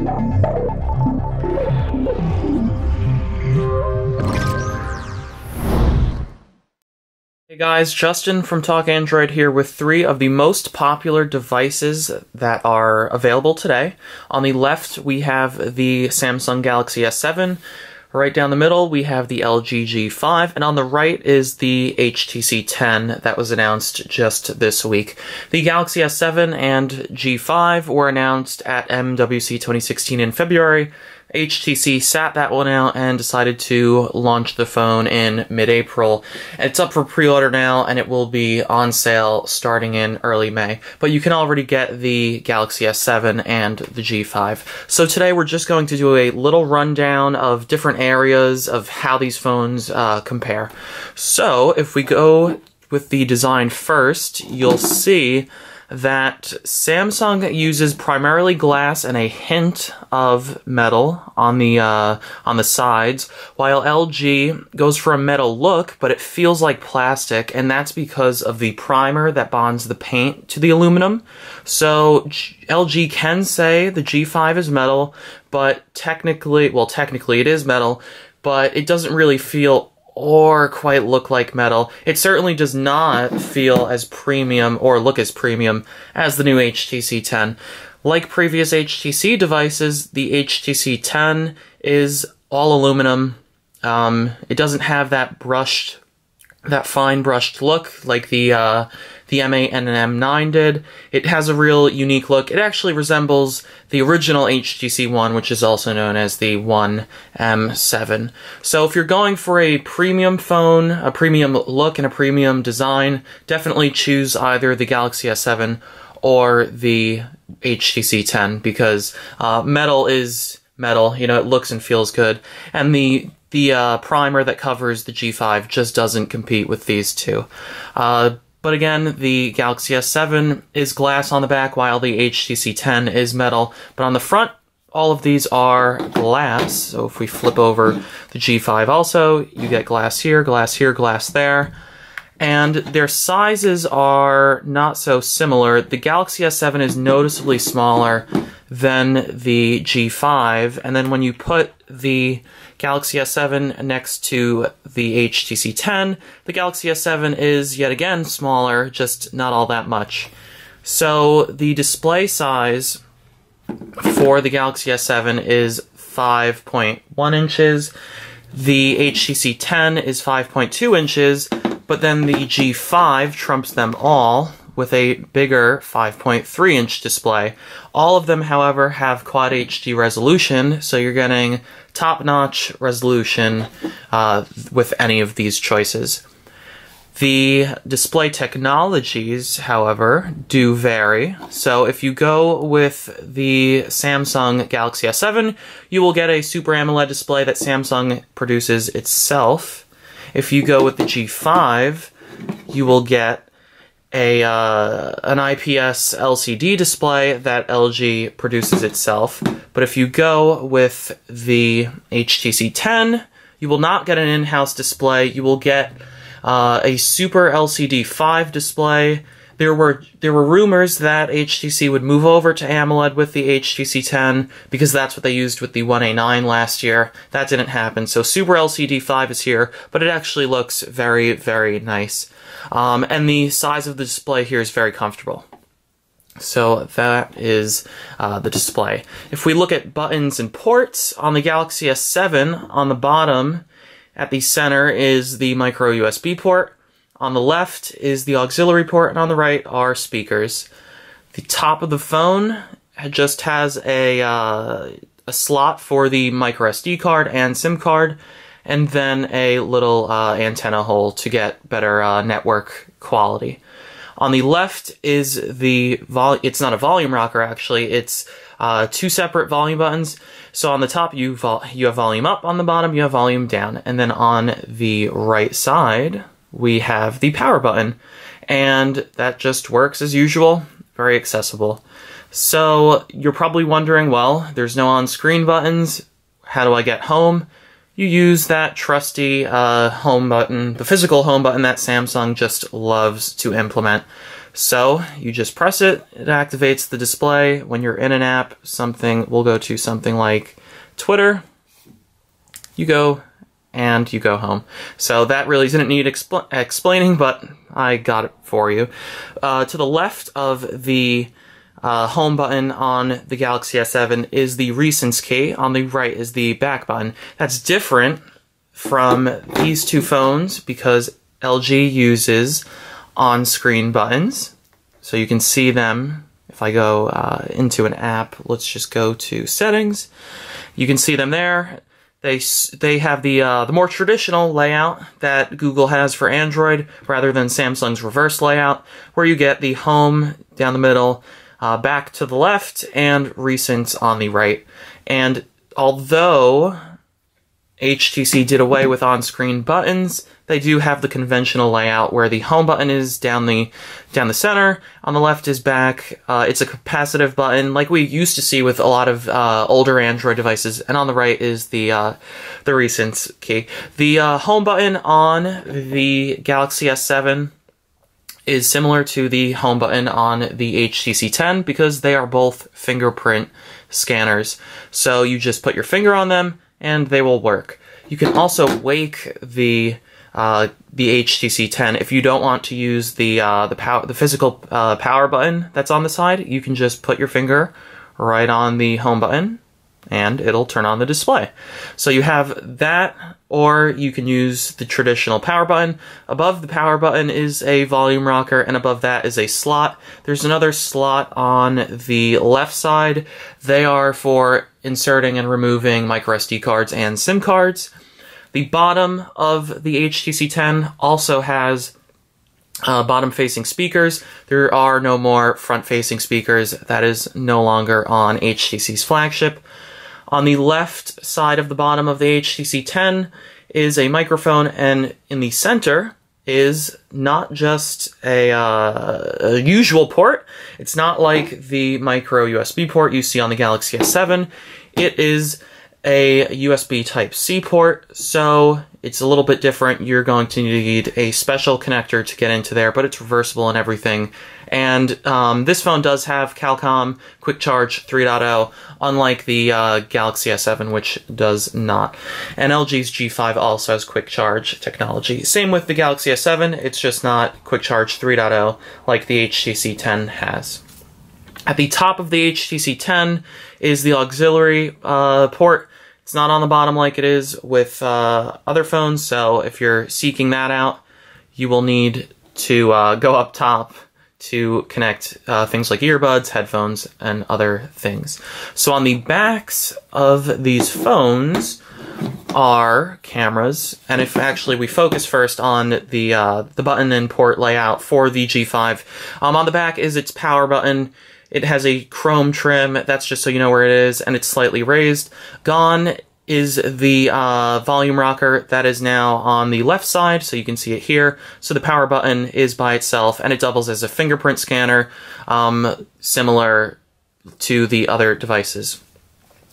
Hey guys, Justin from Talk Android here with 3 of the most popular devices that are available today. On the left, we have the Samsung Galaxy S7. Right down the middle, we have the LG G5, and on the right is the HTC 10 that was announced just this week. The Galaxy S7 and G5 were announced at MWC 2016 in February. HTC sat that one out and decided to launch the phone in mid-April. It's up for pre-order now, and it will be on sale starting in early May. But you can already get the Galaxy S7 and the G5. So today we're just going to do a little rundown of different areas of how these phones compare. So if we go with the design first, you'll see that Samsung uses primarily glass and a hint of metal on the sides, while LG goes for a metal look, but it feels like plastic, and that's because of the primer that bonds the paint to the aluminum. So LG can say the G5 is metal, but technically it is metal, but it doesn't really feel or quite look like metal. It certainly does not feel as premium or look as premium as the new HTC 10. Like previous HTC devices, the HTC 10 is all aluminum. It doesn't have that fine brushed look like the M8 and an M9 did. It has a real unique look. It actually resembles the original HTC One, which is also known as the One M7. So if you're going for a premium phone, a premium look, and a premium design, definitely choose either the Galaxy S7 or the HTC 10, because metal is metal. You know, it looks and feels good, and the primer that covers the G5 just doesn't compete with these two. But again, the Galaxy S7 is glass on the back, while the HTC 10 is metal. But on the front, all of these are glass. So if we flip over the G5 also, you get glass here, glass there. And their sizes are not so similar. The Galaxy S7 is noticeably smaller than the G5, and then when you put the Galaxy S7 next to the HTC 10, the Galaxy S7 is yet again smaller, just not all that much. So the display size for the Galaxy S7 is 5.1 inches, the HTC 10 is 5.2 inches, but then the G5 trumps them all with a bigger 5.3-inch display. All of them, however, have Quad HD resolution, so you're getting top-notch resolution with any of these choices. The display technologies, however, do vary. So if you go with the Samsung Galaxy S7, you will get a Super AMOLED display that Samsung produces itself. If you go with the G5, you will get an IPS LCD display that LG produces itself. But if you go with the HTC 10, you will not get an in-house display. You will get a Super LCD 5 display. There were rumors that HTC would move over to AMOLED with the HTC 10 because that's what they used with the 1A9 last year. That didn't happen. So Super LCD 5 is here, but it actually looks very, very nice. And the size of the display here is very comfortable. So that is the display. If we look at buttons and ports, on the Galaxy S7, on the bottom at the center is the micro USB port. On the left is the auxiliary port, and on the right are speakers. The top of the phone just has a slot for the micro SD card and SIM card, and then a little antenna hole to get better network quality. On the left is it's not a volume rocker actually, it's 2 separate volume buttons. So on the top you have volume up, on the bottom you have volume down, and then on the right side we have the power button, and that just works as usual, very accessible. So you're probably wondering, well, there's no on-screen buttons, how do I get home? You use that trusty home button, the physical home button that Samsung just loves to implement. So you just press it, it activates the display. When you're in an app, we'll go to something like Twitter. You go and you go home. So that really didn't need explaining, but I got it for you. To the left of the home button on the Galaxy S7 is the recents key. On the right is the back button. That's different from these two phones because LG uses on-screen buttons. So you can see them. If I go into an app, let's just go to settings. You can see them there. They have the more traditional layout that Google has for Android rather than Samsung's reverse layout, where you get the home down the middle, back to the left, and recents on the right. And although HTC did away with on-screen buttons, they do have the conventional layout where the home button is down the center, on the left is back. It's a capacitive button like we used to see with a lot of older Android devices, and on the right is the recents key. The home button on the Galaxy S7 is similar to the home button on the HTC 10 because they are both fingerprint scanners. So you just put your finger on them and they will work. You can also wake the HTC 10 if you don't want to use the physical power button that's on the side. You can just put your finger right on the home button and it'll turn on the display. So you have that, or you can use the traditional power button. Above the power button is a volume rocker, and above that is a slot. There's another slot on the left side. They are for inserting and removing microSD cards and SIM cards. The bottom of the HTC 10 also has bottom-facing speakers. There are no more front-facing speakers. That is no longer on HTC's flagship. On the left side of the bottom of the HTC 10 is a microphone, and in the center is not just a usual port. It's not like the micro USB port you see on the Galaxy S7. It is a USB Type-C port, so it's a little bit different. You're going to need a special connector to get into there, but it's reversible and everything. And this phone does have Qualcomm Quick Charge 3.0, unlike the Galaxy S7, which does not. And LG's G5 also has Quick Charge technology. Same with the Galaxy S7, it's just not Quick Charge 3.0 like the HTC 10 has. At the top of the HTC 10 is the auxiliary port. It's not on the bottom like it is with other phones, so if you're seeking that out, you will need to go up top to connect things like earbuds, headphones, and other things. So on the backs of these phones are cameras, and if actually we focus first on the button and port layout for the G5, on the back is its power button. It has a chrome trim, that's just so you know where it is, and it's slightly raised. Gone is the volume rocker that is now on the left side, so you can see it here. So the power button is by itself, and it doubles as a fingerprint scanner, similar to the other devices.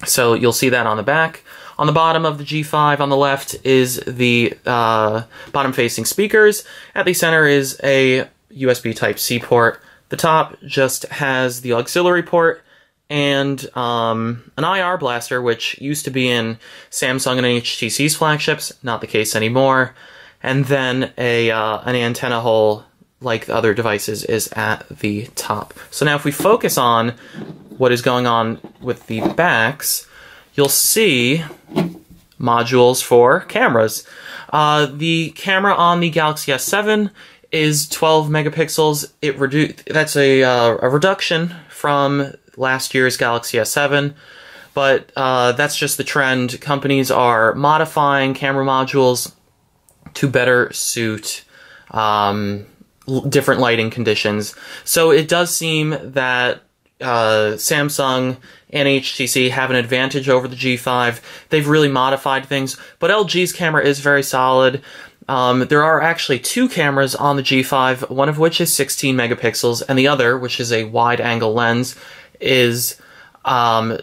So you'll see that on the back. On the bottom of the G5 on the left is the bottom-facing speakers. At the center is a USB Type-C port. The top just has the auxiliary port and an IR blaster, which used to be in Samsung and HTC's flagships, not the case anymore. And then an antenna hole, like the other devices, is at the top. So now if we focus on what is going on with the backs, you'll see modules for cameras. The camera on the Galaxy S7 is 12 megapixels. That's a reduction from last year's Galaxy S7, but that's just the trend. Companies are modifying camera modules to better suit different lighting conditions. So it does seem that Samsung and HTC have an advantage over the G5. They've really modified things, but LG's camera is very solid. There are actually two cameras on the G5, one of which is 16 megapixels, and the other, which is a wide-angle lens, is 8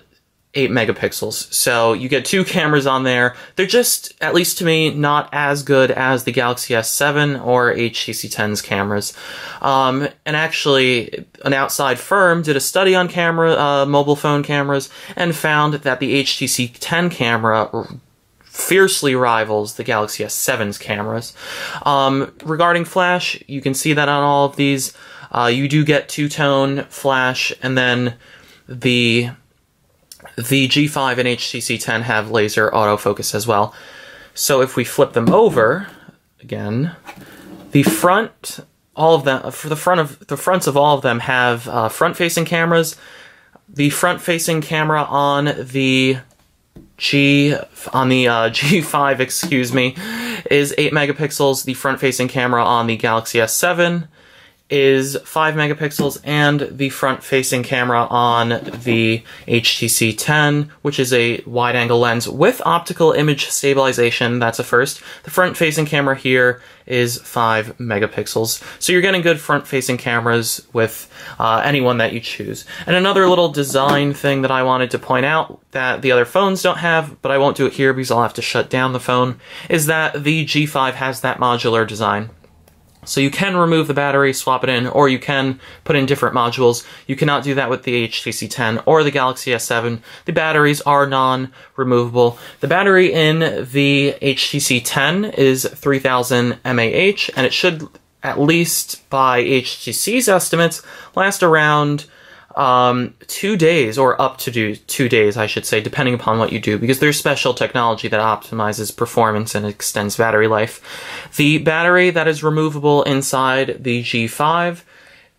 8 megapixels. So you get 2 cameras on there. They're just, at least to me, not as good as the Galaxy S7 or HTC 10's cameras. And actually, an outside firm did a study on mobile phone cameras and found that the HTC 10 camera fiercely rivals the Galaxy S7's cameras. Regarding flash, you can see that on all of these. You do get two-tone flash, and then the G5 and HTC 10 have laser autofocus as well. So if we flip them over, again, the fronts of all of them have front-facing cameras. The front-facing camera on the G5, excuse me, is 8 megapixels. The front-facing camera on the Galaxy S7 is 5 megapixels, and the front-facing camera on the HTC 10, which is a wide-angle lens with optical image stabilization, that's a first. The front-facing camera here is 5 megapixels. So you're getting good front-facing cameras with any one that you choose. And another little design thing that I wanted to point out that the other phones don't have, but I won't do it here because I'll have to shut down the phone, is that the G5 has that modular design. So you can remove the battery, swap it in, or you can put in different modules. You cannot do that with the HTC 10 or the Galaxy S7. The batteries are non-removable. The battery in the HTC 10 is 3000 mAh, and it should, at least by HTC's estimates, last around 2 days, or up to 2 days, I should say, depending upon what you do, because there's special technology that optimizes performance and extends battery life. The battery that is removable inside the G5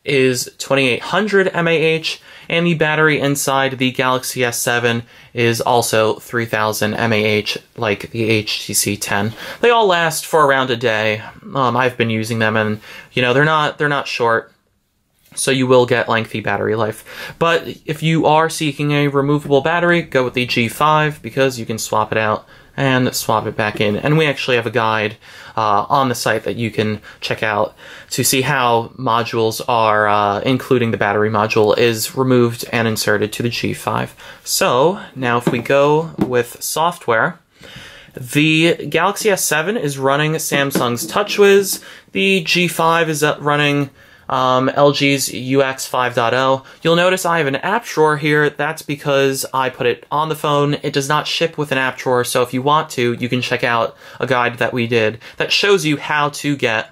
is 2800 mAh, and the battery inside the Galaxy S7 is also 3000 mAh, like the HTC 10. They all last for around a day. I've been using them, and you know, they're not short. So you will get lengthy battery life. But if you are seeking a removable battery, go with the G5, because you can swap it out and swap it back in. And we actually have a guide on the site that you can check out to see how modules are, including the battery module, is removed and inserted to the G5. So now if we go with software, the Galaxy S7 is running Samsung's TouchWiz. The G5 is running LG's UX 5.0. You'll notice I have an app drawer here. That's because I put it on the phone. It does not ship with an app drawer, so if you want to, you can check out a guide that we did that shows you how to get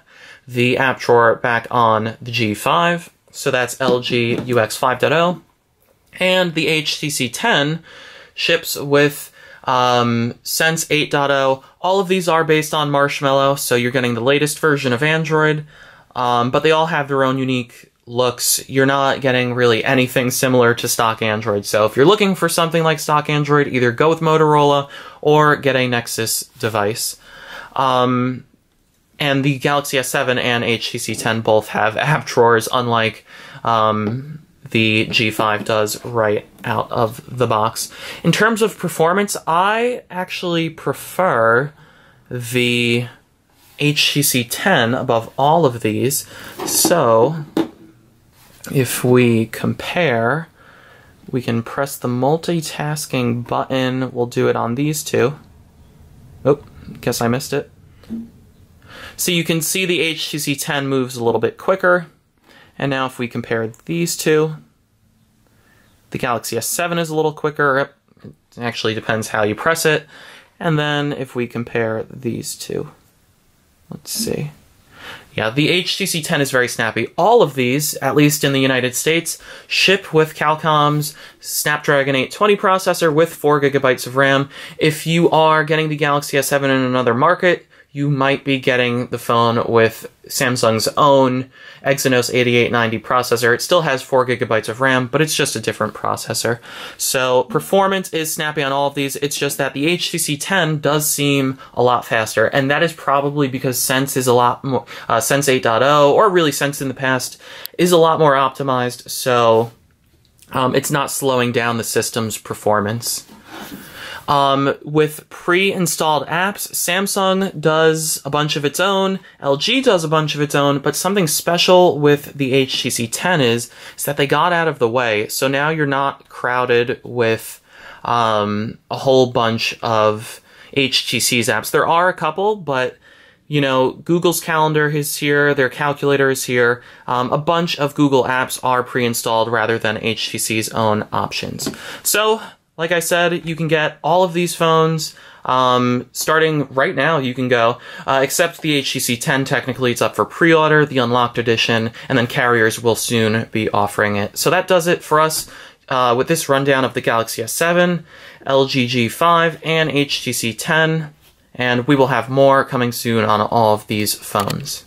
the app drawer back on the G5. So that's LG UX 5.0. And the HTC 10 ships with Sense 8.0. All of these are based on Marshmallow, so you're getting the latest version of Android. But they all have their own unique looks. You're not getting really anything similar to stock Android. So if you're looking for something like stock Android, either go with Motorola or get a Nexus device. And the Galaxy S7 and HTC 10 both have app drawers, unlike the G5 does right out of the box. In terms of performance, I actually prefer the HTC 10 above all of these. So if we compare, we can press the multitasking button. We'll do it on these two. Oh, guess I missed it. So you can see the HTC 10 moves a little bit quicker. And now if we compare these two, the Galaxy S7 is a little quicker. It actually depends how you press it. And then if we compare these two, let's see. Yeah, the HTC 10 is very snappy. All of these, at least in the United States, ship with Qualcomm's Snapdragon 820 processor with 4 GB of RAM. If you are getting the Galaxy S7 in another market, you might be getting the phone with Samsung's own Exynos 8890 processor. It still has 4 GB of RAM, but it's just a different processor. So performance is snappy on all of these. It's just that the HTC 10 does seem a lot faster, and that is probably because Sense is a lot more, Sense 8.0, or really Sense in the past, is a lot more optimized, so it's not slowing down the system's performance. With pre-installed apps, Samsung does a bunch of its own, LG does a bunch of its own, but something special with the HTC 10 is that they got out of the way, so now you're not crowded with a whole bunch of HTC's apps. There are a couple, but you know, Google's calendar is here, their calculator is here. A bunch of Google apps are pre-installed rather than HTC's own options. So, like I said, you can get all of these phones starting right now. You can go, except the HTC 10, technically it's up for pre-order, the Unlocked Edition, and then carriers will soon be offering it. So that does it for us with this rundown of the Galaxy S7, LG G5, and HTC 10. And we will have more coming soon on all of these phones.